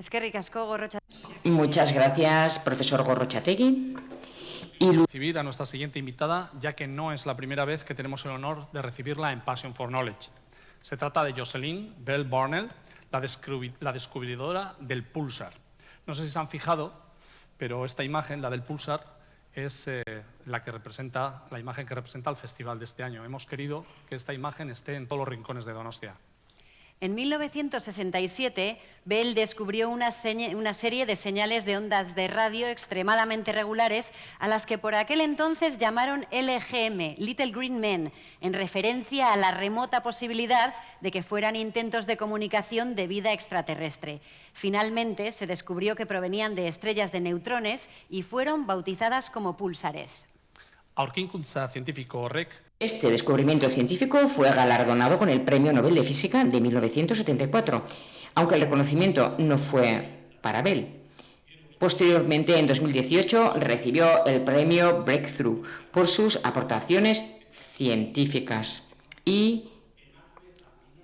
Eskerrik asko, Gorrotxategi. Muchas gracias, profesor Gorrotxategi. Recibir a nuestra siguiente invitada, ya que no es la primera vez que tenemos el honor de recibirla en Passion for Knowledge. Se trata de Jocelyn Bell Burnell, la descubridora del pulsar. No sé si se han fijado, pero esta imagen, la del pulsar, es la imagen que representa el festival de este año. Hemos querido que esta imagen esté en todos los rincones de Donostia. En 1967, Bell descubrió una serie de señales de ondas de radio extremadamente regulares a las que por aquel entonces llamaron LGM, Little Green Men, en referencia a la remota posibilidad de que fueran intentos de comunicación de vida extraterrestre. Finalmente, se descubrió que provenían de estrellas de neutrones y fueron bautizadas como púlsares. Aurkikuntza científico horrek. Este descubrimiento científico fue galardonado con el Premio Nobel de Física de 1974, aunque el reconocimiento no fue para Bell. Posteriormente, en 2018, recibió el Premio Breakthrough por sus aportaciones científicas y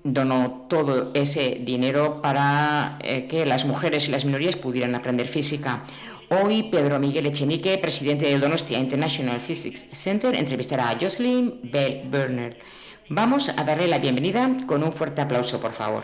donó todo ese dinero para que las mujeres y las minorías pudieran aprender física. Hoy, Pedro Miguel Echenique, presidente del Donostia International Physics Center, entrevistará a Jocelyn Bell Burnell. Vamos a darle la bienvenida con un fuerte aplauso, por favor.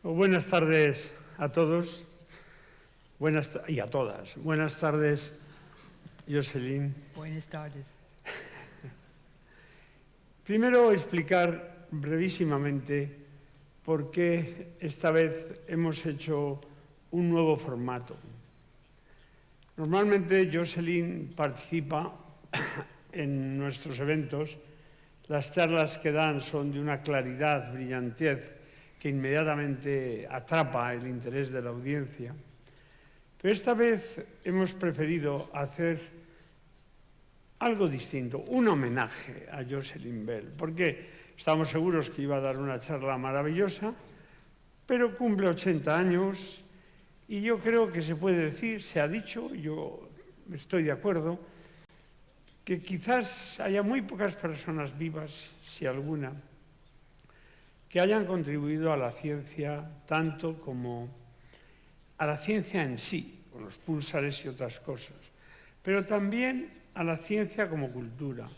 Buenas tardes a todos y a todas. Buenas tardes, Jocelyn. Buenas tardes. Primero explicar brevísimamente por qué esta vez hemos hecho un nuevo formato. Normalmente Jocelyn participa en nuestros eventos. Las charlas que dan son de una claridad, brillantez, que inmediatamente atrapa el interés de la audiencia. Pero esta vez hemos preferido hacer algo distinto, un homenaje a Jocelyn Bell, porque estamos seguros que iba a dar una charla maravillosa, pero cumple 80 años y yo creo que se puede decir, se ha dicho, yo estoy de acuerdo, que quizás haya muy pocas personas vivas, si alguna, que hayan contribuido a la ciencia tanto como a la ciencia en sí, con los púlsares y otras cosas, pero también a la ciencia como cultura,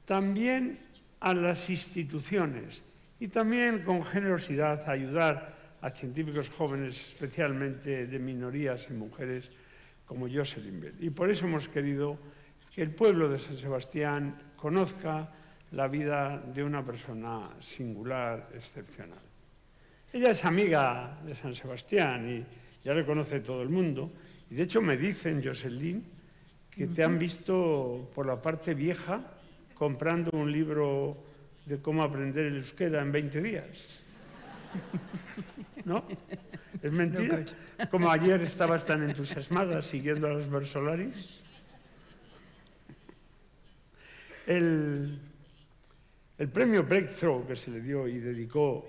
también a las instituciones y también con generosidad a ayudar a científicos jóvenes, especialmente de minorías y mujeres, como Jocelyn Bell. Y por eso hemos querido que el pueblo de San Sebastián conozca la vida de una persona singular, excepcional. Ella es amiga de San Sebastián y ya le conoce todo el mundo. Y de hecho me dicen, Jocelyn, que te han visto por la parte vieja comprando un libro de cómo aprender el euskera en 20 días. ¿No? ¿Es mentira? Como ayer estabas tan entusiasmada siguiendo a los versolaris. El premio Breakthrough que se le dio y dedicó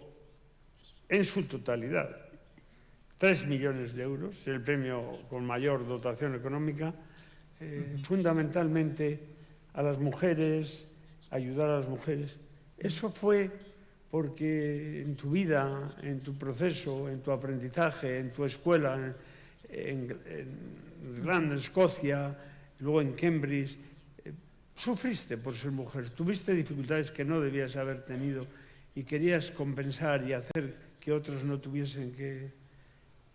en su totalidad 3 millones de euros, el premio con mayor dotación económica, fundamentalmente a las mujeres, ayudar a las mujeres. Eso fue porque en tu vida, en tu proceso, en tu aprendizaje, en tu escuela, en Irlanda, en Escocia, luego en Cambridge, sufriste por ser mujer, tuviste dificultades que no debías haber tenido y querías compensar y hacer que otros no tuviesen que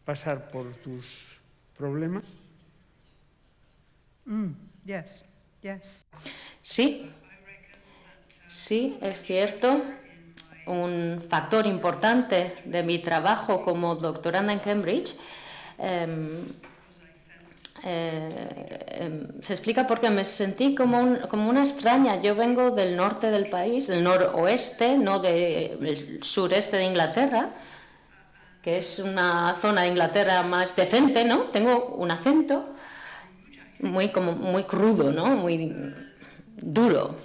pasar por tus problemas. Yes, yes. Sí, es cierto. Un factor importante de mi trabajo como doctoranda en Cambridge se explica porque me sentí como una extraña. Yo vengo del norte del país, del noroeste, no del sureste de Inglaterra, que es una zona de Inglaterra más decente, ¿no? Tengo un acento. como muy crudo, ¿no? Muy duro.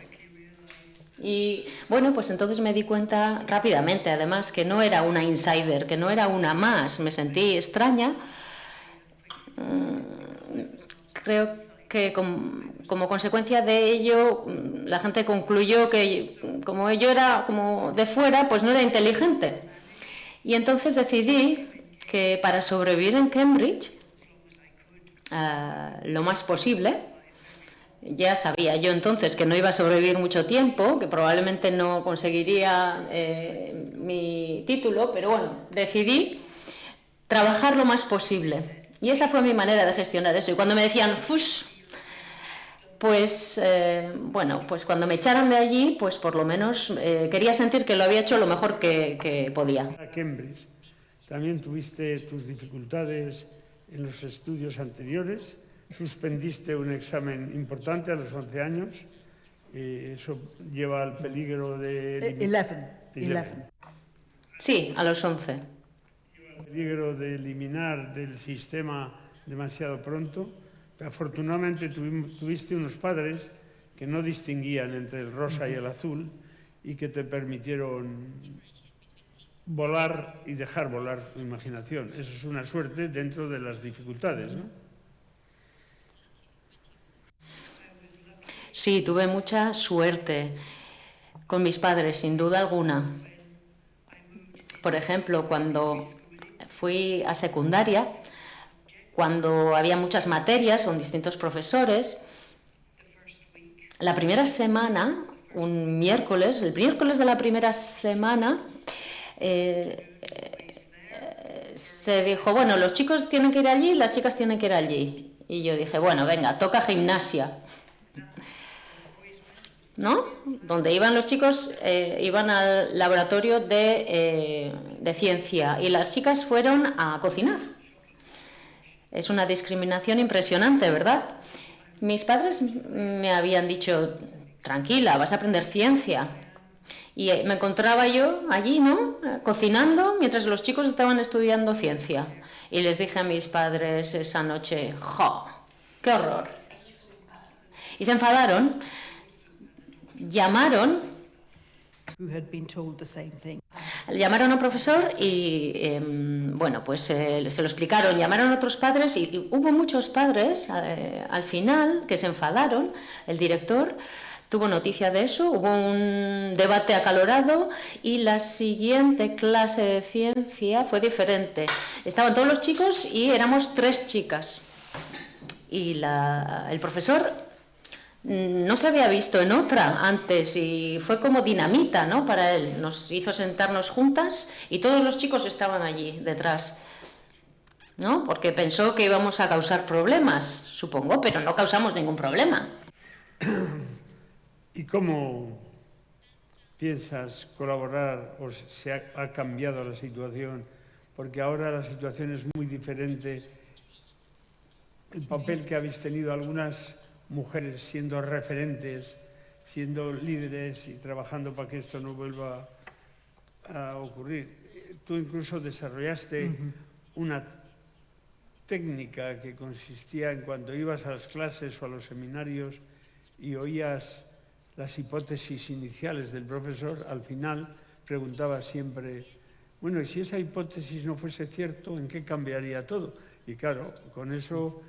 Y bueno, pues entonces me di cuenta rápidamente, además, que no era una insider, que no era una más. Me sentí extraña. Creo que como consecuencia de ello, la gente concluyó que como yo era como de fuera, pues no era inteligente. Y entonces decidí que para sobrevivir en Cambridge, lo más posible, ya sabía yo entonces que no iba a sobrevivir mucho tiempo, que probablemente no conseguiría mi título, pero bueno, decidí trabajar lo más posible. Y esa fue mi manera de gestionar eso. Y cuando me decían, ¡fush! Pues, bueno, pues cuando me echaron de allí, pues por lo menos quería sentir que lo había hecho lo mejor que podía. A Cambridge, también tuviste tus dificultades en los estudios anteriores, suspendiste un examen importante a los 11 años, eso lleva al peligro de... 11. Sí, a los 11. El peligro de eliminar del sistema demasiado pronto. Afortunadamente tuviste unos padres que no distinguían entre el rosa y el azul y que te permitieron volar y dejar volar tu imaginación. Eso es una suerte dentro de las dificultades, ¿no? Sí, tuve mucha suerte con mis padres, sin duda alguna. Por ejemplo, cuando fui a secundaria, cuando había muchas materias con distintos profesores, la primera semana, un miércoles, el miércoles de la primera semana, se dijo, bueno, los chicos tienen que ir allí, las chicas tienen que ir allí. Y yo dije, bueno, venga, toca gimnasia, ¿no? Donde iban los chicos, iban al laboratorio de ciencia y las chicas fueron a cocinar. Es una discriminación impresionante, ¿verdad? Mis padres me habían dicho, tranquila, vas a aprender ciencia. Y me encontraba yo allí, ¿no?, cocinando, mientras los chicos estaban estudiando ciencia. Y les dije a mis padres esa noche, ¡jo! ¡Qué horror! Y se enfadaron, llamaron... Who had been told the same thing. Llamaron a un profesor y, bueno, pues se lo explicaron. Llamaron a otros padres y hubo muchos padres al final que se enfadaron. El director tuvo noticia de eso, hubo un debate acalorado y la siguiente clase de ciencia fue diferente. Estaban todos los chicos y éramos 3 chicas. Y el profesor no se había visto en otra antes y fue como dinamita, ¿no?, para él. Nos hizo sentarnos juntas y todos los chicos estaban allí detrás, ¿no?, porque pensó que íbamos a causar problemas, supongo, pero no causamos ningún problema. ¿Y cómo piensas colaborar o se ha cambiado la situación? Porque ahora la situación es muy diferente. El papel que habéis tenido algunas mujeres siendo referentes, siendo líderes y trabajando para que esto no vuelva a ocurrir. Tú incluso desarrollaste una técnica que consistía en cuando ibas a las clases o a los seminarios y oías las hipótesis iniciales del profesor, al final preguntaba siempre, bueno, y si esa hipótesis no fuese cierto, ¿en qué cambiaría todo? Y claro, con eso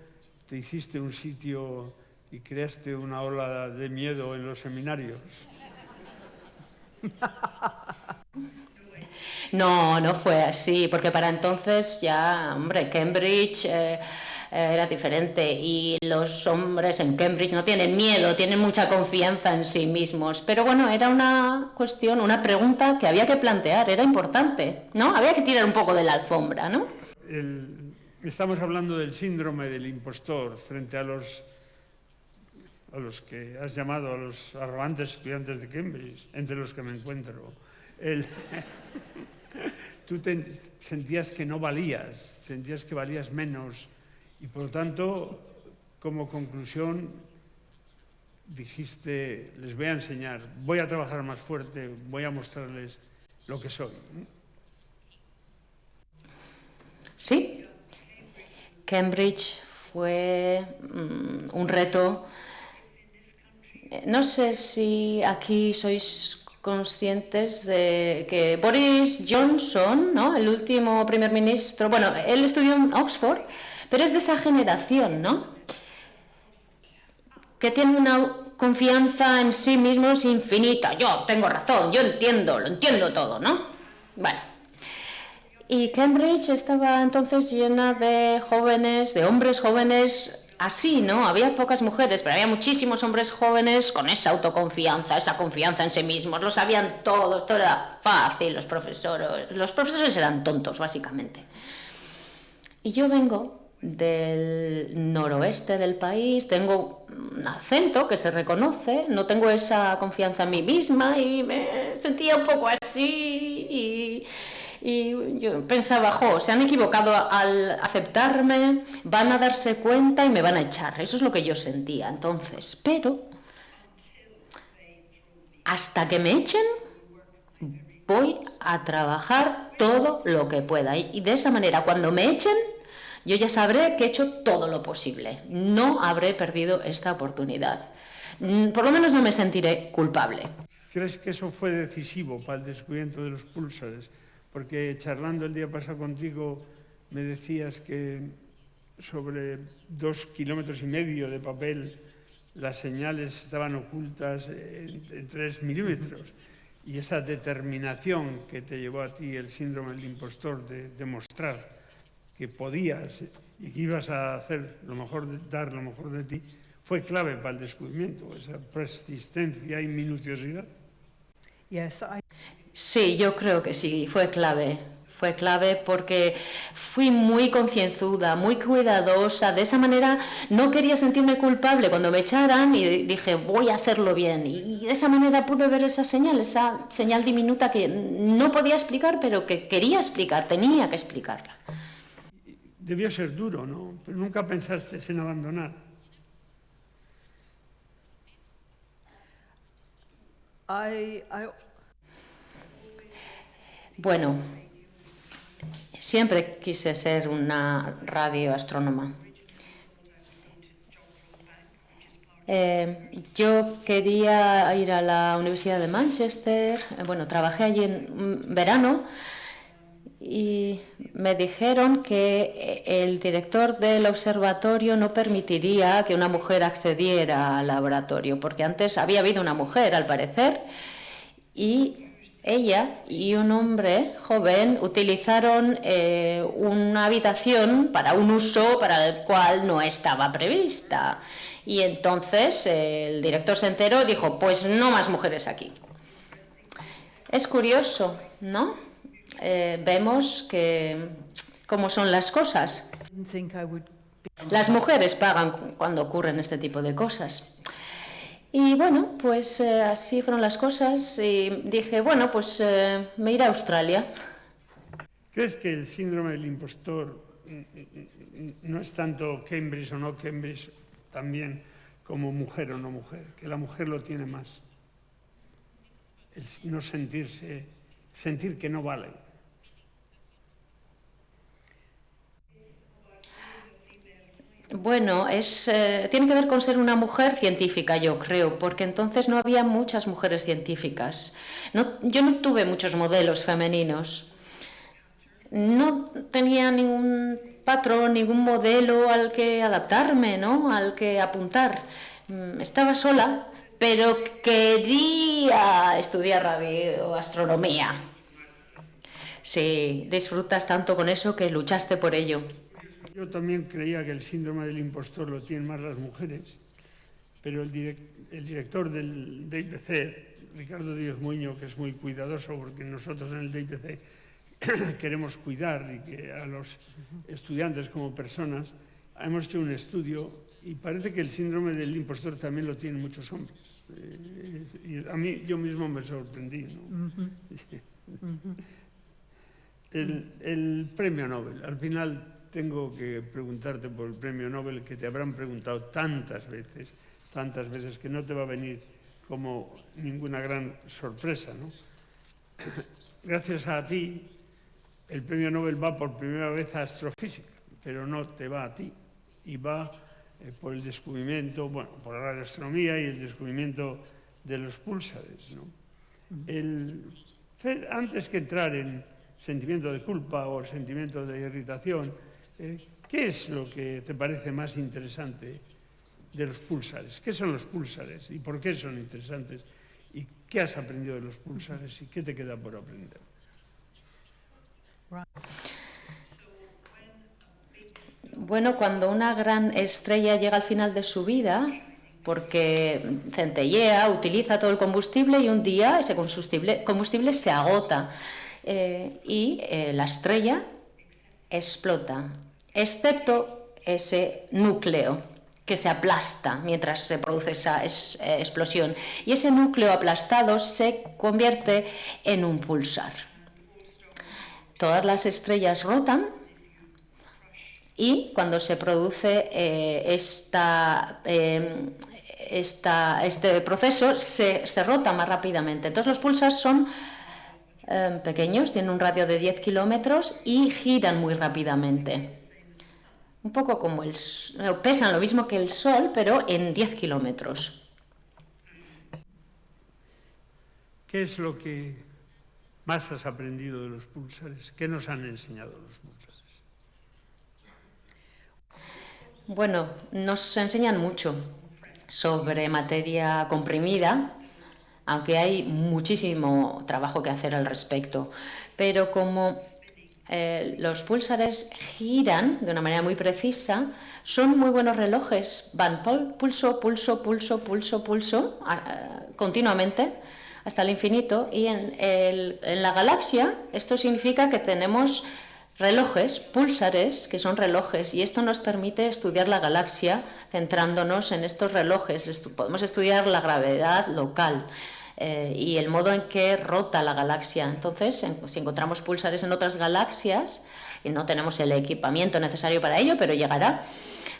te hiciste un sitio y creaste una ola de miedo en los seminarios. No, no fue así, porque para entonces ya, hombre, Cambridge era diferente y los hombres en Cambridge no tienen miedo, tienen mucha confianza en sí mismos. Pero bueno, era una cuestión, una pregunta que había que plantear, era importante, ¿no? Había que tirar un poco de la alfombra, ¿no? Estamos hablando del síndrome del impostor frente a los que has llamado a los arrogantes estudiantes de Cambridge, entre los que me encuentro. Tú sentías que no valías, sentías que valías menos y por lo tanto, como conclusión, dijiste, les voy a enseñar, voy a trabajar más fuerte, voy a mostrarles lo que soy. Sí, Cambridge fue un reto. No sé si aquí sois conscientes de que Boris Johnson, ¿no?, el último primer ministro, bueno, él estudió en Oxford, pero es de esa generación, ¿no?, que tiene una confianza en sí mismos infinita. Yo tengo razón, yo entiendo, lo entiendo todo, ¿no? Bueno. Y Cambridge estaba entonces llena de jóvenes, de hombres jóvenes así, ¿no? Había pocas mujeres, pero había muchísimos hombres jóvenes con esa autoconfianza, esa confianza en sí mismos. Lo sabían todos, todo era fácil, los profesores eran tontos, básicamente. Y yo vengo del noroeste del país, tengo un acento que se reconoce, no tengo esa confianza en mí misma y me sentía un poco así y yo pensaba, se han equivocado al aceptarme, van a darse cuenta y me van a echar. Eso es lo que yo sentía entonces. Pero hasta que me echen, voy a trabajar todo lo que pueda. Y de esa manera, cuando me echen, yo ya sabré que he hecho todo lo posible. No habré perdido esta oportunidad. Por lo menos no me sentiré culpable. ¿Crees que eso fue decisivo para el descubrimiento de los púlsares? Porque charlando el día pasado contigo me decías que sobre 2,5 kilómetros de papel las señales estaban ocultas en 3 milímetros. Y esa determinación que te llevó a ti el síndrome del impostor de demostrar que podías y que ibas a hacer dar lo mejor de ti, fue clave para el descubrimiento, esa persistencia y minuciosidad. Yes, Sí, yo creo que sí, fue clave. Fue clave porque fui muy concienzuda, muy cuidadosa. De esa manera no quería sentirme culpable cuando me echaran y dije, voy a hacerlo bien. Y de esa manera pude ver esa señal diminuta que no podía explicar, pero que quería explicar, tenía que explicarla. Debió ser duro, ¿no? Pero nunca pensaste en abandonar. Bueno, siempre quise ser una radioastrónoma. Yo quería ir a la Universidad de Manchester, trabajé allí en verano y me dijeron que el director del observatorio no permitiría que una mujer accediera al laboratorio, porque antes había habido una mujer, al parecer, y ella y un hombre joven utilizaron una habitación para un uso para el cual no estaba prevista. Y entonces el director se enteró y dijo, pues no más mujeres aquí. Es curioso, ¿no? Vemos cómo son las cosas. Las mujeres pagan cuando ocurren este tipo de cosas. Y bueno, pues así fueron las cosas y dije, me iré a Australia. ¿Crees que el síndrome del impostor no es tanto Cambridge o no Cambridge, también como mujer o no mujer? Que la mujer lo tiene más. El no sentir que no vale. Bueno, tiene que ver con ser una mujer científica, yo creo, porque entonces no había muchas mujeres científicas. Yo no tuve muchos modelos femeninos. No tenía ningún patrón, ningún modelo al que adaptarme, ¿no?, al que apuntar. Estaba sola, pero quería estudiar radioastronomía. Sí, disfrutas tanto con eso que luchaste por ello. Yo también creía que el síndrome del impostor lo tienen más las mujeres, pero el director del DIPC, Ricardo Díaz Muñoz, que es muy cuidadoso, porque nosotros en el DIPC queremos cuidar y que a los estudiantes como personas, hemos hecho un estudio y parece que el síndrome del impostor también lo tienen muchos hombres. Y a mí, yo mismo me sorprendí, ¿no? El premio Nobel, al final tengo que preguntarte por el premio Nobel, que te habrán preguntado tantas veces que no te va a venir como ninguna gran sorpresa, ¿no? Gracias a ti, el premio Nobel va por primera vez a astrofísica, pero no te va a ti, y va por el descubrimiento, bueno, por la radioastronomía y el descubrimiento de los púlsares, ¿no? Antes que entrar en sentimiento de culpa o sentimiento de irritación, ¿qué es lo que te parece más interesante de los púlsares? ¿Qué son los púlsares y por qué son interesantes? ¿Y qué has aprendido de los púlsares y qué te queda por aprender? Bueno, cuando una gran estrella llega al final de su vida, porque centellea, utiliza todo el combustible y un día ese combustible se agota y la estrella explota, excepto ese núcleo que se aplasta mientras se produce esa explosión. Y ese núcleo aplastado se convierte en un pulsar. Todas las estrellas rotan y cuando se produce este proceso se rota más rápidamente. Entonces los pulsars son pequeños, tienen un radio de 10 kilómetros y giran muy rápidamente. Un poco como pesan lo mismo que el Sol, pero en 10 kilómetros. ¿Qué es lo que más has aprendido de los púlsares? ¿Qué nos han enseñado los púlsares? Bueno, nos enseñan mucho sobre materia comprimida, aunque hay muchísimo trabajo que hacer al respecto. Pero como los púlsares giran de una manera muy precisa, son muy buenos relojes, van pulso, pulso, pulso, pulso, pulso, continuamente, hasta el infinito, y en la galaxia esto significa que tenemos relojes, púlsares, que son relojes, y esto nos permite estudiar la galaxia centrándonos en estos relojes. Podemos estudiar la gravedad local y el modo en que rota la galaxia. Entonces, si encontramos púlsares en otras galaxias, y no tenemos el equipamiento necesario para ello, pero llegará,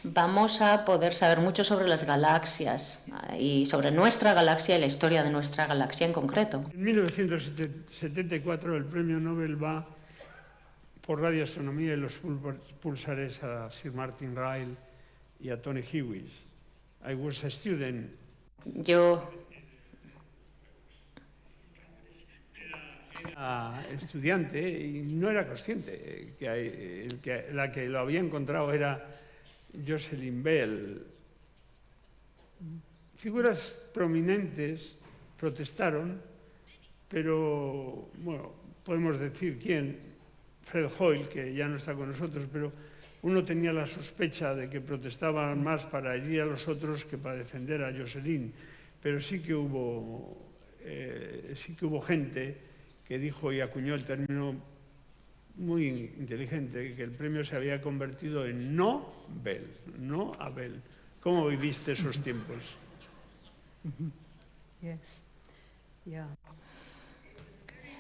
vamos a poder saber mucho sobre las galaxias y sobre nuestra galaxia y la historia de nuestra galaxia en concreto. En 1974 el premio Nobel va por radioastronomía y los púlsares a Sir Martin Ryle y a Tony Hewish. I was a student. Yo era estudiante y no era consciente que la que lo había encontrado era Jocelyn Bell. Figuras prominentes protestaron, pero bueno, podemos decir quién. Fred Hoyle, que ya no está con nosotros, pero uno tenía la sospecha de que protestaban más para herir a los otros que para defender a Jocelyn, pero sí que hubo gente que dijo y acuñó el término muy inteligente, que el premio se había convertido en no Bell, no a Bell. ¿Cómo viviste esos tiempos? Yes. Yeah.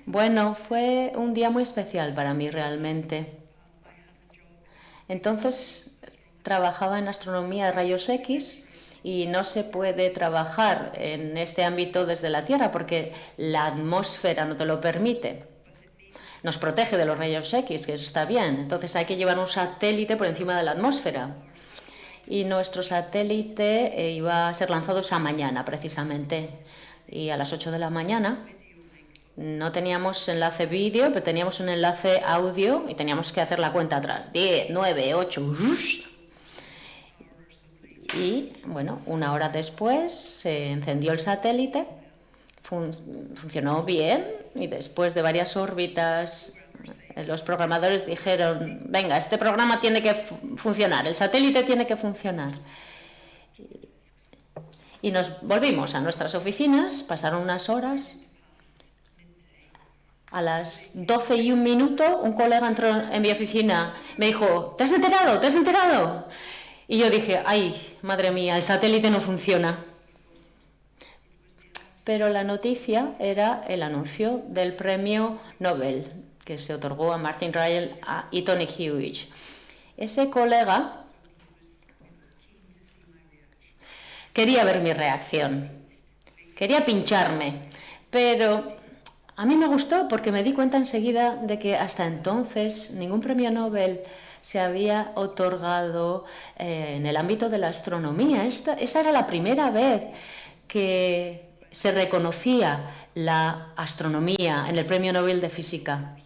Bueno, fue un día muy especial para mí realmente. Entonces trabajaba en astronomía de rayos X y no se puede trabajar en este ámbito desde la Tierra porque la atmósfera no te lo permite. Nos protege de los rayos X, que eso está bien. Entonces hay que llevar un satélite por encima de la atmósfera. Y nuestro satélite iba a ser lanzado esa mañana precisamente. Y a las 8 de la mañana no teníamos enlace vídeo, pero teníamos un enlace audio y teníamos que hacer la cuenta atrás. 10, 9, 8... Y, bueno, una hora después se encendió el satélite, funcionó bien y después de varias órbitas los programadores dijeron, venga, este programa tiene que funcionar, el satélite tiene que funcionar. Y nos volvimos a nuestras oficinas, pasaron unas horas. A las 12:01, un colega entró en mi oficina, me dijo, ¿te has enterado? ¿Te has enterado? Y yo dije, ay, madre mía, el satélite no funciona. Pero la noticia era el anuncio del premio Nobel, que se otorgó a Martin Ryle y Tony Hewish. Ese colega quería ver mi reacción, quería pincharme, pero a mí me gustó porque me di cuenta enseguida de que hasta entonces ningún premio Nobel se había otorgado en el ámbito de la astronomía. Esa era la primera vez que se reconocía la astronomía en el Premio Nobel de Física.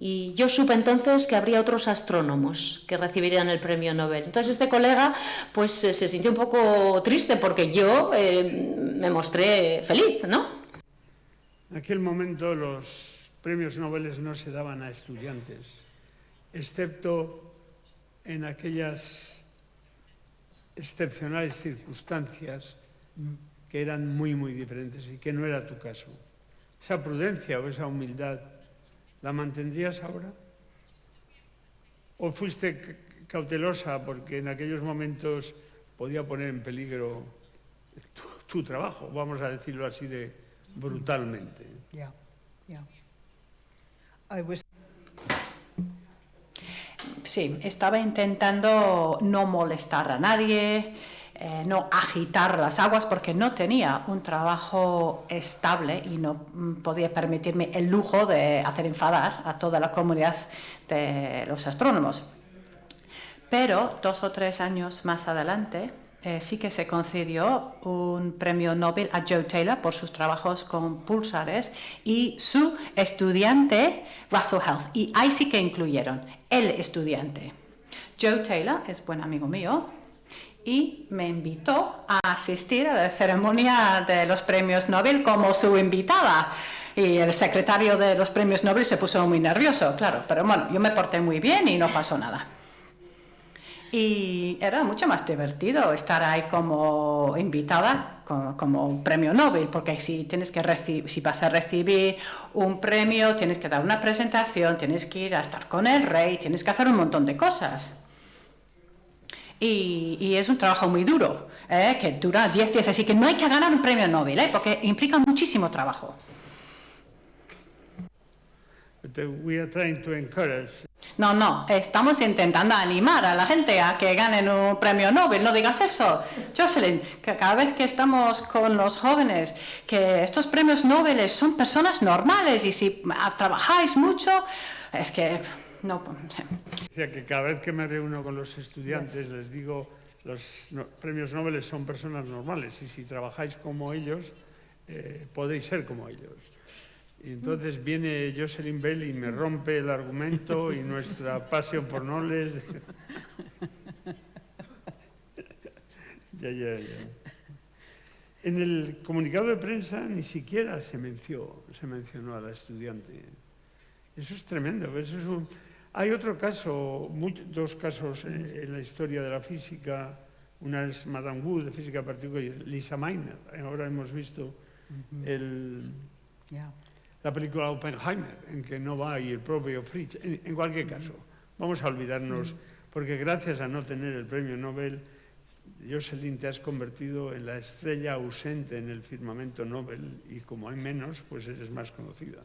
Y yo supe entonces que habría otros astrónomos que recibirían el premio Nobel. Entonces este colega pues se sintió un poco triste porque yo me mostré feliz, ¿no? En aquel momento los premios Nobel no se daban a estudiantes, excepto en aquellas excepcionales circunstancias que eran muy, muy diferentes y que no era tu caso. Esa prudencia o esa humildad, ¿la mantendrías ahora? ¿O fuiste cautelosa porque en aquellos momentos podía poner en peligro tu trabajo, vamos a decirlo así de brutalmente? Yeah, yeah. I was Sí, estaba intentando no molestar a nadie, no agitar las aguas, porque no tenía un trabajo estable y no podía permitirme el lujo de hacer enfadar a toda la comunidad de los astrónomos. Pero 2 o 3 años más adelante sí que se concedió un premio Nobel a Joe Taylor por sus trabajos con púlsares y su estudiante Russell Heath. Y ahí sí que incluyeron el estudiante. Joe Taylor es buen amigo mío y me invitó a asistir a la ceremonia de los premios Nobel como su invitada. Y el secretario de los premios Nobel se puso muy nervioso, claro, pero bueno, yo me porté muy bien y no pasó nada. Y era mucho más divertido estar ahí como invitada, como premio Nobel, porque si vas a recibir un premio, tienes que dar una presentación, tienes que ir a estar con el rey, tienes que hacer un montón de cosas. Y es un trabajo muy duro, que dura 10 días, así que no hay que ganar un premio Nobel, porque implica muchísimo trabajo. We are trying to encourage. No, estamos intentando animar a la gente a que ganen un premio Nobel. No digas eso, Jocelyn, que cada vez que estamos con los jóvenes, que estos premios Nobel son personas normales y si trabajáis mucho, es que no. Decía que cada vez que me reúno con los estudiantes les digo, los premios Nobel son personas normales y si trabajáis como ellos, podéis ser como ellos. Y entonces viene Jocelyn Bell y me rompe el argumento y nuestra pasión por Nobel. Ya. En el comunicado de prensa ni siquiera se mencionó a la estudiante. Eso es tremendo. Hay otro caso, dos casos en la historia de la física. Una es Madame Wood, de física particular, y Lisa Meitner. Ahora hemos visto la película Oppenheimer, en que no va y el propio Fritz. En cualquier caso, vamos a olvidarnos, porque gracias a no tener el premio Nobel, Jocelyn, te has convertido en la estrella ausente en el firmamento Nobel y como hay menos, pues eres más conocida.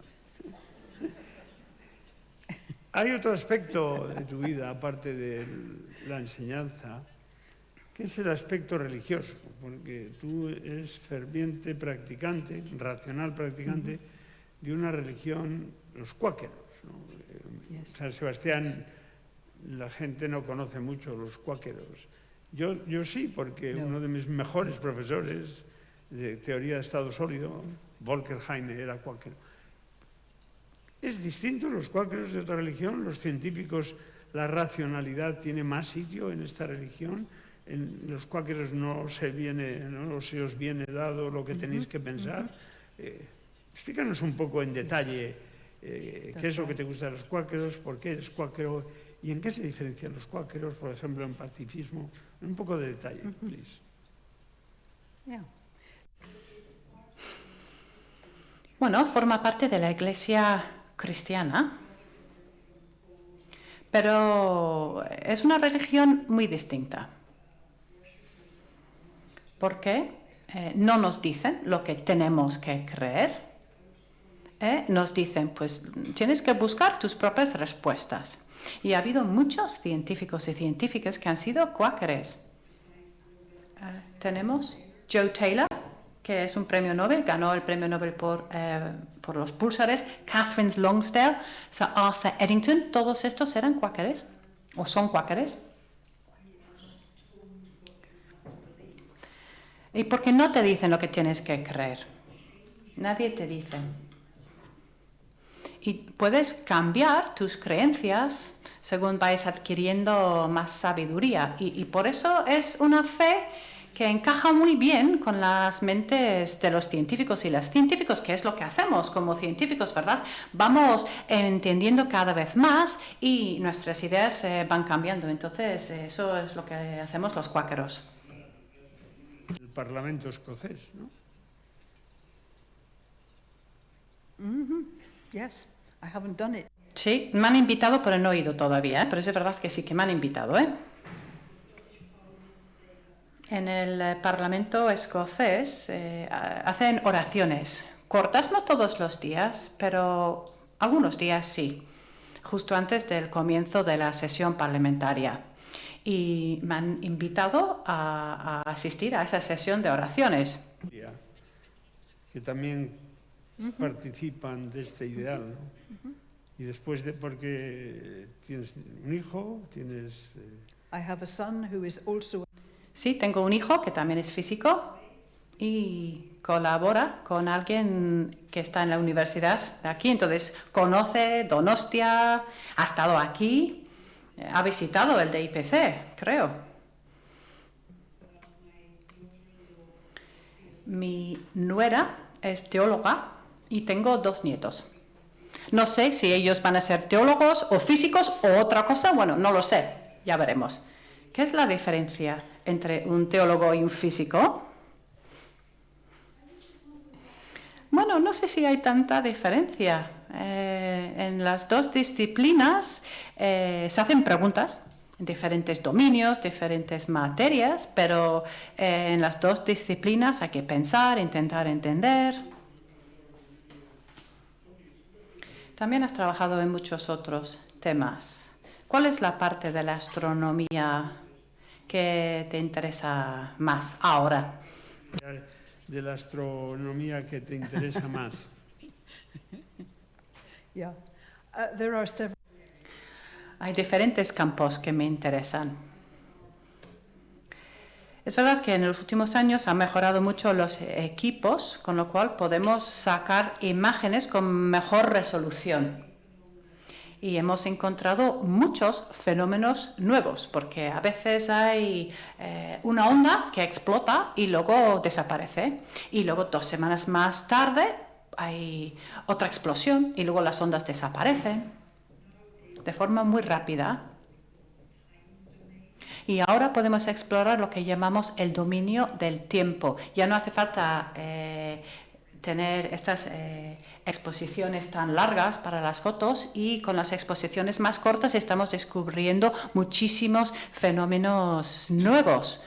Hay otro aspecto de tu vida, aparte de la enseñanza, que es el aspecto religioso, porque tú eres ferviente practicante, racional practicante, de una religión, los cuáqueros, ¿no? San Sebastián, la gente no conoce mucho los cuáqueros. Yo sí, porque uno de mis mejores profesores de teoría de estado sólido, Volker Heine, era cuáquero. ¿Es distinto los cuáqueros de otra religión? Los científicos, la racionalidad tiene más sitio en esta religión. En los cuáqueros no se os viene dado lo que tenéis que pensar. Explícanos un poco en detalle qué es lo que te gusta de los cuáqueros, por qué eres cuáquero y en qué se diferencian los cuáqueros, por ejemplo, en pacifismo. Un poco de detalle, please. Bueno, forma parte de la Iglesia cristiana, pero es una religión muy distinta. Porque no nos dicen lo que tenemos que creer. Nos dicen, pues tienes que buscar tus propias respuestas. Y ha habido muchos científicos y científicas que han sido cuáqueres. Tenemos Joe Taylor, que es un premio Nobel, ganó el premio Nobel por los púlsares, Catherine Lonsdale, Sir Arthur Eddington, todos estos eran cuáqueres. o son cuáqueres. Y porque no te dicen lo que tienes que creer. Nadie te dice. Y puedes cambiar tus creencias según vais adquiriendo más sabiduría. Y por eso es una fe que encaja muy bien con las mentes de los científicos y las científicos, que es lo que hacemos como científicos, ¿verdad? Vamos entendiendo cada vez más y nuestras ideas van cambiando. Entonces, eso es lo que hacemos los cuáqueros. El Parlamento escocés, ¿no? Yes, I haven't done it. Sí, me han invitado, pero no he ido todavía, ¿eh? Pero es verdad que sí que me han invitado, ¿eh? En el Parlamento escocés hacen oraciones cortas, no todos los días, pero algunos días sí, justo antes del comienzo de la sesión parlamentaria. Y me han invitado a asistir a esa sesión de oraciones. Que también participan de este ideal, ¿no? Y después porque tienes un hijo, tienes... I have a son who is also... Sí, tengo un hijo que también es físico y colabora con alguien que está en la universidad de aquí. Entonces, conoce Donostia, ha estado aquí, ha visitado el DIPC, creo. Mi nuera es teóloga y tengo 2 nietos. No sé si ellos van a ser teólogos o físicos o otra cosa, bueno, no lo sé, ya veremos. ¿Qué es la diferencia entre un teólogo y un físico? Bueno, no sé si hay tanta diferencia. En las 2 disciplinas se hacen preguntas en diferentes dominios, diferentes materias, pero en las 2 disciplinas hay que pensar, intentar entender. También has trabajado en muchos otros temas. ¿Cuál es la parte de la astronomía que te interesa más ahora? De la astronomía que te interesa más. Yeah. There are several... Hay diferentes campos que me interesan. Es verdad que en los últimos años han mejorado mucho los equipos, con lo cual podemos sacar imágenes con mejor resolución. Y hemos encontrado muchos fenómenos nuevos, porque a veces hay una onda que explota y luego desaparece. Y luego 2 semanas más tarde hay otra explosión y luego las ondas desaparecen de forma muy rápida. Y ahora podemos explorar lo que llamamos el dominio del tiempo. Ya no hace falta tener estas exposiciones tan largas para las fotos y con las exposiciones más cortas estamos descubriendo muchísimos fenómenos nuevos.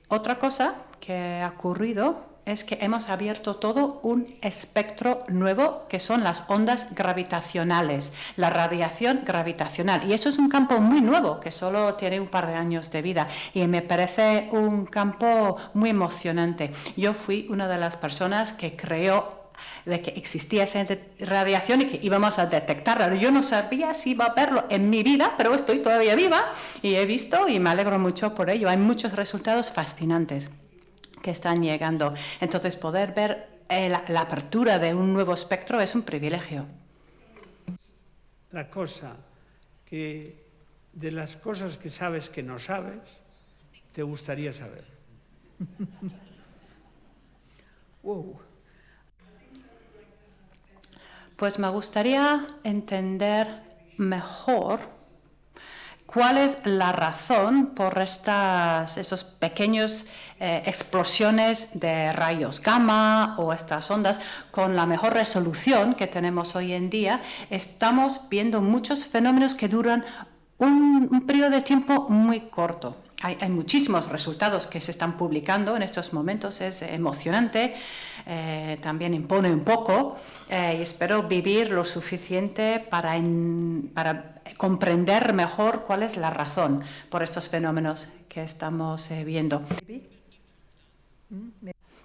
Otra cosa que ha ocurrido es que hemos abierto todo un espectro nuevo que son las ondas gravitacionales, la radiación gravitacional. Y eso es un campo muy nuevo que solo tiene un par de años de vida y me parece un campo muy emocionante. Yo fui una de las personas que creó de que existía esa radiación y que íbamos a detectarla. Yo no sabía si iba a verlo en mi vida, pero estoy todavía viva y he visto y me alegro mucho por ello. Hay muchos resultados fascinantes que están llegando. Entonces, poder ver la apertura de un nuevo espectro es un privilegio. La cosa que, de las cosas que sabes que no sabes, te gustaría saber. Whoa. Pues me gustaría entender mejor cuál es la razón por esos pequeños explosiones de rayos gamma o estas ondas. Con la mejor resolución que tenemos hoy en día, estamos viendo muchos fenómenos que duran un periodo de tiempo muy corto. Hay muchísimos resultados que se están publicando en estos momentos, es emocionante, también impone un poco y espero vivir lo suficiente para comprender mejor cuál es la razón por estos fenómenos que estamos viendo.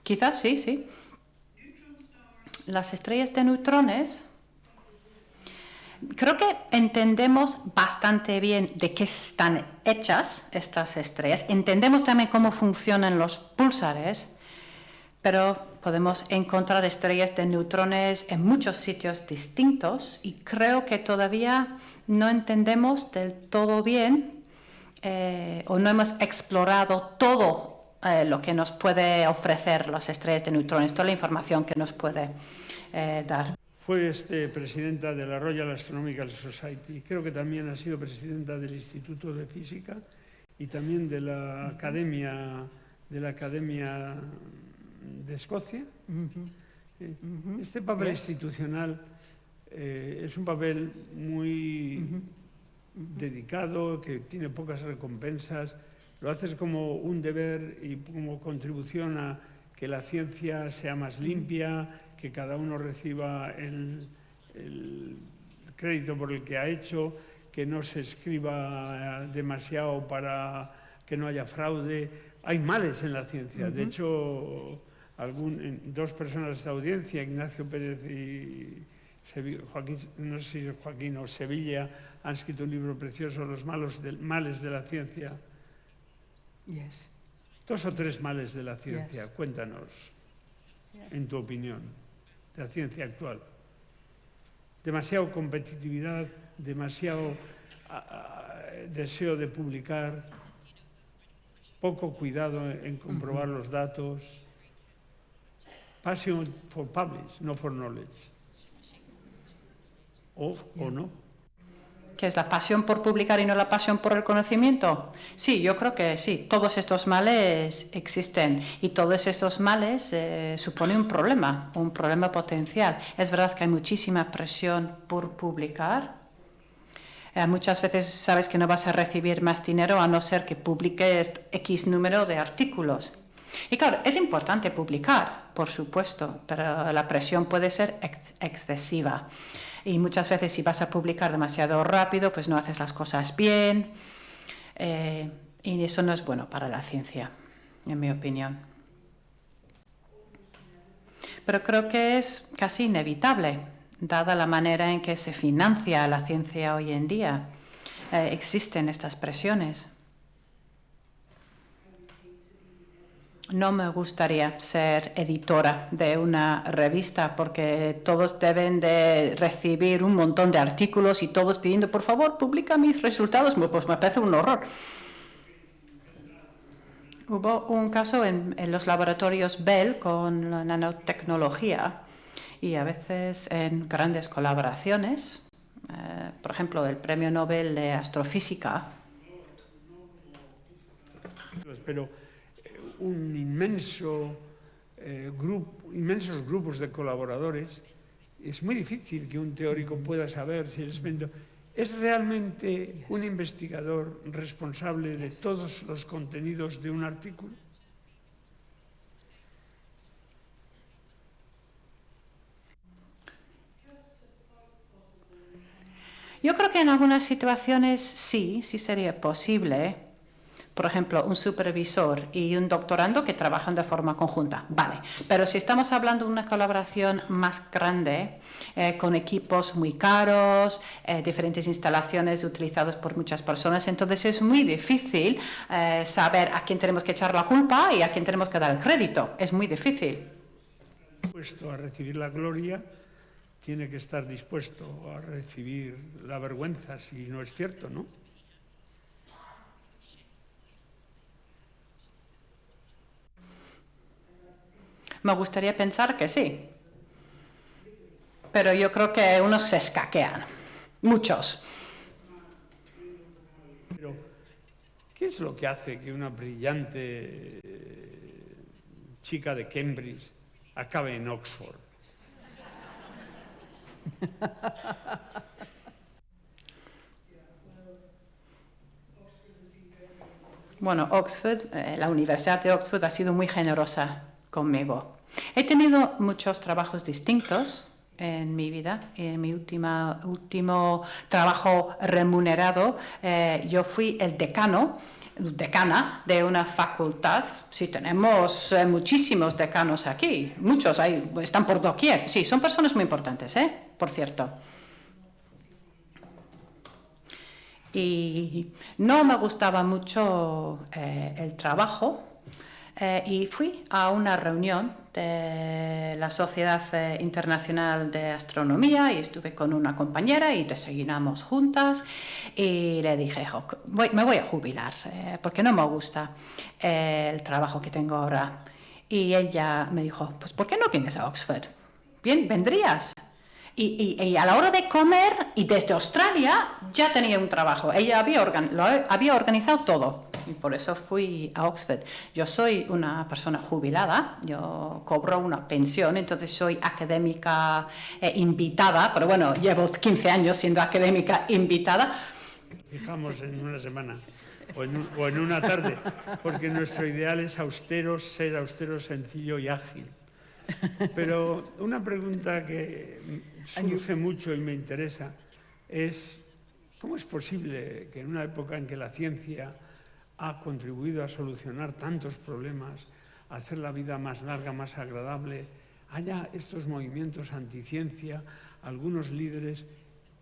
Quizás sí. Las estrellas de neutrones Creo que entendemos bastante bien de qué están hechas estas estrellas, entendemos también cómo funcionan los púlsares, pero podemos encontrar estrellas de neutrones en muchos sitios distintos y creo que todavía no entendemos del todo bien o no hemos explorado todo lo que nos puede ofrecer las estrellas de neutrones, toda la información que nos puede dar. Fue presidenta de la Royal Astronomical Society, creo que también ha sido presidenta del Instituto de Física y también de la Academia de Escocia. Este papel institucional es un papel muy dedicado, que tiene pocas recompensas, lo haces como un deber y como contribución a que la ciencia sea más limpia, que cada uno reciba el crédito por el que ha hecho, que no se escriba demasiado para que no haya fraude. Hay males en la ciencia. De hecho, dos personas de esta audiencia, Ignacio Pérez y Joaquín, no sé si es Joaquín o Sevilla, han escrito un libro precioso, Los males de la ciencia. Yes. 2 o 3 males de la ciencia. Yes. Cuéntanos, en tu opinión, de la ciencia actual. Demasiado competitividad, demasiado deseo de publicar, poco cuidado en comprobar los datos. Passion for publish, no for knowledge. O no. ¿Qué es la pasión por publicar y no la pasión por el conocimiento? Sí, yo creo que sí, todos estos males existen y todos estos males suponen un problema potencial. Es verdad que hay muchísima presión por publicar. Muchas veces sabes que no vas a recibir más dinero a no ser que publiques X número de artículos. Y claro, es importante publicar, por supuesto, pero la presión puede ser excesiva. Y muchas veces si vas a publicar demasiado rápido, pues no haces las cosas bien. Y eso no es bueno para la ciencia, en mi opinión. Pero creo que es casi inevitable, dada la manera en que se financia la ciencia hoy en día. Existen estas presiones. No me gustaría ser editora de una revista porque todos deben de recibir un montón de artículos y todos pidiendo, por favor, publica mis resultados. Pues me parece un horror. Hubo un caso en los laboratorios Bell con la nanotecnología y a veces en grandes colaboraciones, por ejemplo, el Premio Nobel de Astrofísica. Pero inmensos grupos de colaboradores, es muy difícil que un teórico pueda saber si el experimento es realmente un investigador responsable de todos los contenidos de un artículo. Yo creo que en algunas situaciones sí sería posible. Por ejemplo, un supervisor y un doctorando que trabajan de forma conjunta. Vale, pero si estamos hablando de una colaboración más grande, con equipos muy caros, diferentes instalaciones utilizadas por muchas personas, entonces es muy difícil saber a quién tenemos que echar la culpa y a quién tenemos que dar el crédito. Es muy difícil. Dispuesto a recibir la gloria, tiene que estar dispuesto a recibir la vergüenza, si no es cierto, ¿no? Me gustaría pensar que sí, pero yo creo que unos se escaquean, muchos. Pero, ¿qué es lo que hace que una brillante chica de Cambridge acabe en Oxford? Bueno, Oxford, la Universidad de Oxford ha sido muy generosa conmigo. He tenido muchos trabajos distintos en mi vida. En mi último trabajo remunerado, yo fui el decana de una facultad. Sí, tenemos muchísimos decanos aquí, muchos, están por doquier. Sí, son personas muy importantes, por cierto. y no me gustaba mucho el trabajo. Y fui a una reunión de la Sociedad Internacional de Astronomía y estuve con una compañera y desayunamos juntas y le dije, me voy a jubilar porque no me gusta el trabajo que tengo ahora. Y ella me dijo, pues ¿por qué no vienes a Oxford? Bien, vendrías. Y a la hora de comer, y desde Australia ya tenía un trabajo. Ella había organizado todo. Y por eso fui a Oxford. Yo soy una persona jubilada, yo cobro una pensión, entonces soy académica invitada, pero bueno, llevo 15 años siendo académica invitada. Fijamos en una semana o en una tarde, porque nuestro ideal es ser austero, sencillo y ágil. Pero una pregunta que surge mucho y me interesa es ¿cómo es posible que en una época en que la ciencia ha contribuido a solucionar tantos problemas, a hacer la vida más larga, más agradable, haya estos movimientos anticiencia, algunos líderes?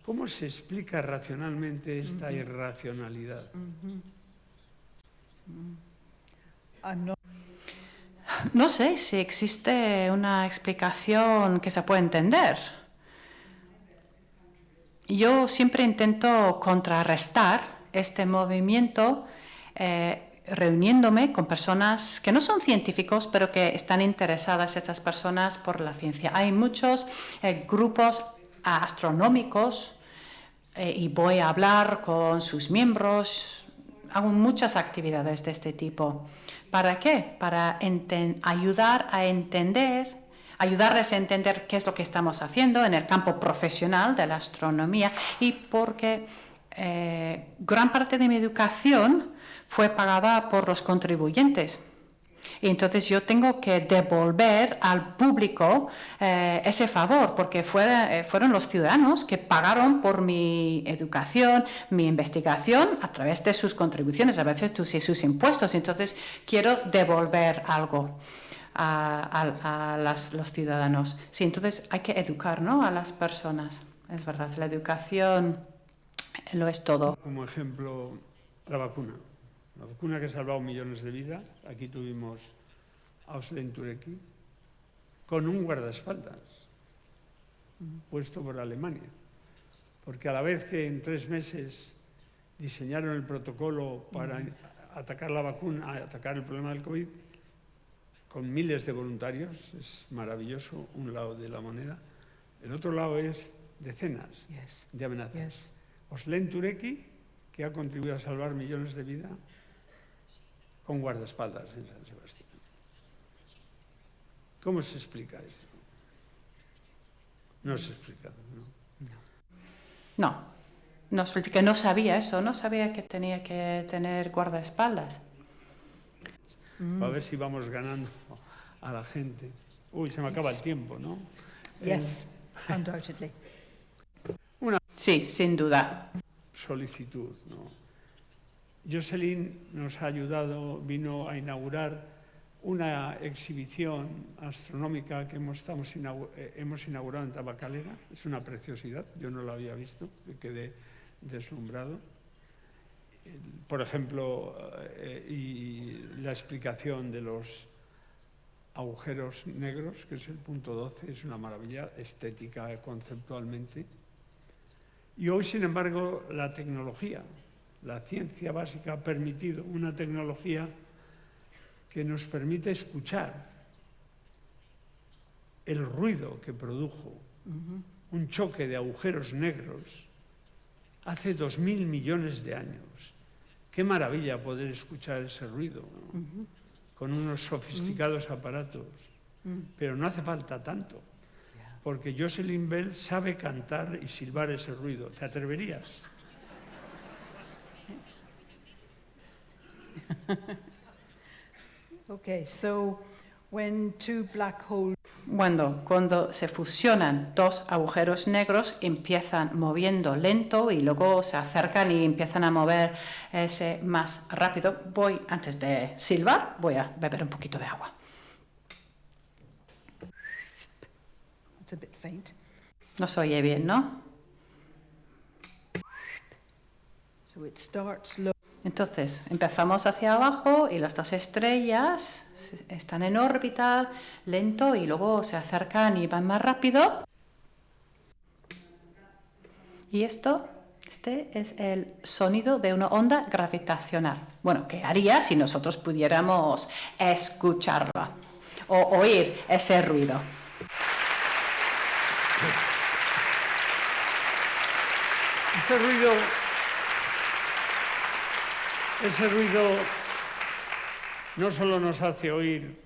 ¿Cómo se explica racionalmente esta irracionalidad? No sé si existe una explicación que se pueda entender. Yo siempre intento contrarrestar este movimiento reuniéndome con personas que no son científicos, pero que están interesadas estas personas por la ciencia. Hay muchos grupos astronómicos y voy a hablar con sus miembros. Hago muchas actividades de este tipo. ¿Para qué? Para ayudarles a entender qué es lo que estamos haciendo en el campo profesional de la astronomía y porque gran parte de mi educación fue pagada por los contribuyentes. Y entonces yo tengo que devolver al público ese favor, porque fueron los ciudadanos que pagaron por mi educación, mi investigación, a través de sus contribuciones, a veces sus impuestos. Entonces quiero devolver algo a los ciudadanos. Sí, entonces hay que educar, ¿no?, a las personas. Es verdad, la educación lo es todo. Como ejemplo, la vacuna. La vacuna que ha salvado millones de vidas. Aquí tuvimos a Özlem Türeci con un guardaespaldas puesto por Alemania. Porque a la vez que en 3 meses diseñaron el protocolo para atacar la vacuna, atacar el problema del COVID, con miles de voluntarios, es maravilloso un lado de la moneda. El otro lado es decenas de amenazas. Özlem Türeci, que ha contribuido a salvar millones de vidas, con guardaespaldas en San Sebastián. ¿Cómo se explica esto? No se explica, ¿no? No explica, no sabía eso, no sabía que tenía que tener guardaespaldas. Para ver si vamos ganando a la gente. Uy, se me acaba el tiempo, ¿no? Yes, undoubtedly. Sí, sin duda. Solicitud, ¿no? Jocelyn nos ha ayudado, vino a inaugurar una exhibición astronómica que hemos inaugurado en Tabacalera. Es una preciosidad, yo no la había visto, me quedé deslumbrado. Por ejemplo, y la explicación de los agujeros negros, que es el punto 12, es una maravilla estética, conceptualmente. Y hoy, sin embargo, la tecnología, la ciencia básica ha permitido una tecnología que nos permite escuchar el ruido que produjo un choque de agujeros negros hace 2000 millones de años. Qué maravilla poder escuchar ese ruido, ¿no? Con unos sofisticados aparatos. Pero no hace falta tanto, porque Jocelyn Bell sabe cantar y silbar ese ruido. ¿Te atreverías? Okay, so when two black holes Cuando se fusionan dos agujeros negros, empiezan moviendo lento y luego se acercan y empiezan a mover ese más rápido. Antes de silbar, voy a beber un poquito de agua. it's a bit faint. No se oye bien, ¿no? So it starts low. Entonces, empezamos hacia abajo y las dos estrellas están en órbita, lento, y luego se acercan y van más rápido. Y este es el sonido de una onda gravitacional. Bueno, ¿qué haría si nosotros pudiéramos escucharla o oír ese ruido? Ese ruido no solo nos hace oír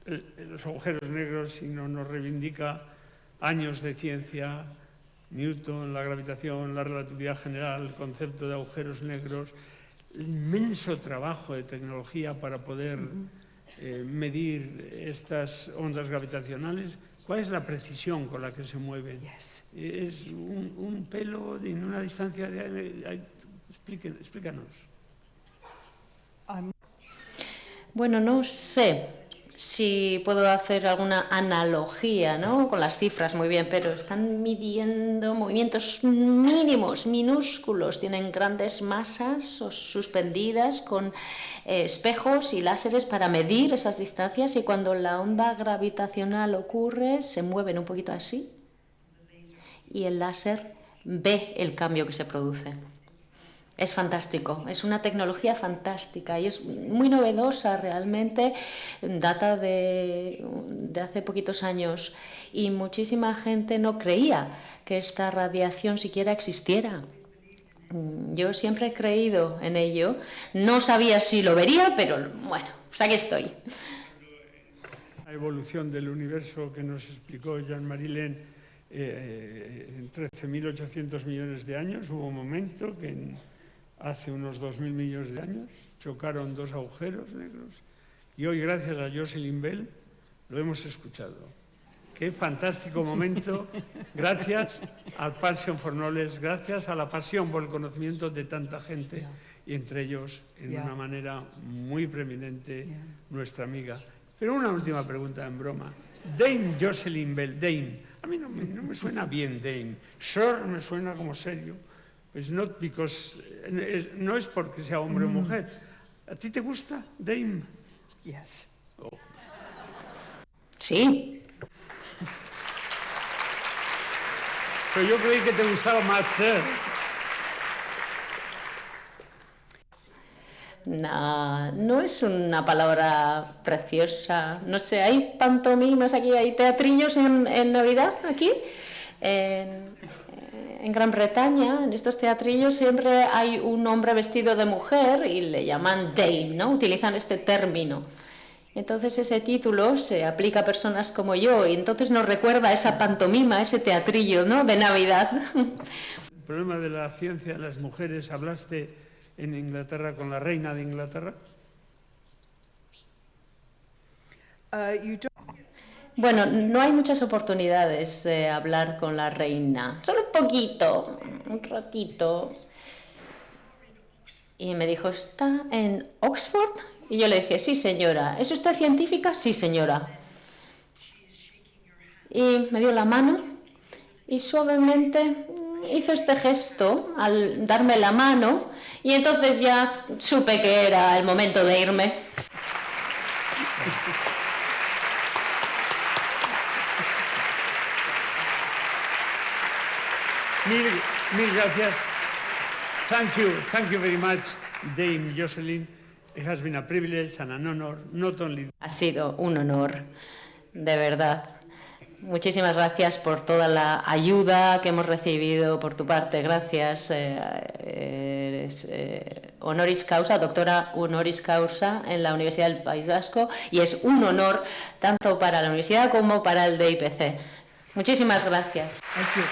los agujeros negros, sino nos reivindica años de ciencia, Newton, la gravitación, la relatividad general, el concepto de agujeros negros, el inmenso trabajo de tecnología para poder medir estas ondas gravitacionales. ¿Cuál es la precisión con la que se mueven? Es un pelo en una distancia de... Explícanos. Bueno, no sé si puedo hacer alguna analogía, ¿no?, con las cifras, muy bien, pero están midiendo movimientos mínimos, minúsculos, tienen grandes masas suspendidas con espejos y láseres para medir esas distancias, y cuando la onda gravitacional ocurre se mueven un poquito así y el láser ve el cambio que se produce. Es fantástico, es una tecnología fantástica y es muy novedosa realmente, data de hace poquitos años, y muchísima gente no creía que esta radiación siquiera existiera. Yo siempre he creído en ello, no sabía si lo vería, pero bueno, pues aquí estoy. La evolución del universo que nos explicó Jean-Marie Lehn en 13.800 millones de años, hubo un momento que hace unos 2.000 millones de años chocaron dos agujeros negros y hoy, gracias a Jocelyn Bell, lo hemos escuchado. Qué fantástico momento, gracias al Passion for Knowledge, gracias a la pasión por el conocimiento de tanta gente, y entre ellos, en una manera muy preeminente, nuestra amiga. Pero una última pregunta en broma. Dame Jocelyn Bell, Dame. A mí no me suena bien Dame. Sir me suena como serio. It's not because, no es porque sea hombre o mujer. ¿A ti te gusta, Dame? Yes. Oh. Sí. Pero yo creí que te gustaba más Sir. No es una palabra preciosa. No sé, hay pantomimas aquí, hay teatrillos en Navidad aquí. En Gran Bretaña, en estos teatrillos, siempre hay un hombre vestido de mujer y le llaman dame, ¿no? Utilizan este término. Entonces ese título se aplica a personas como yo y entonces nos recuerda a esa pantomima, ese teatrillo, ¿no?, de Navidad. El problema de la ciencia de las mujeres, ¿hablaste en Inglaterra con la reina de Inglaterra? Bueno, no hay muchas oportunidades de hablar con la reina, solo un poquito, un ratito. Y me dijo, ¿está en Oxford? Y yo le dije, sí, señora. ¿Es usted científica? Sí, señora. Y me dio la mano y suavemente hizo este gesto al darme la mano, y entonces ya supe que era el momento de irme. Mil gracias. Thank you very much, Dame Jocelyn. It has been a privilege and an honor, not only... Ha sido un honor, de verdad. Muchísimas gracias por toda la ayuda que hemos recibido por tu parte. Gracias. Eres honoris causa, doctora honoris causa en la Universidad del País Vasco, y es un honor tanto para la universidad como para el DIPC. Muchísimas gracias. Thank you.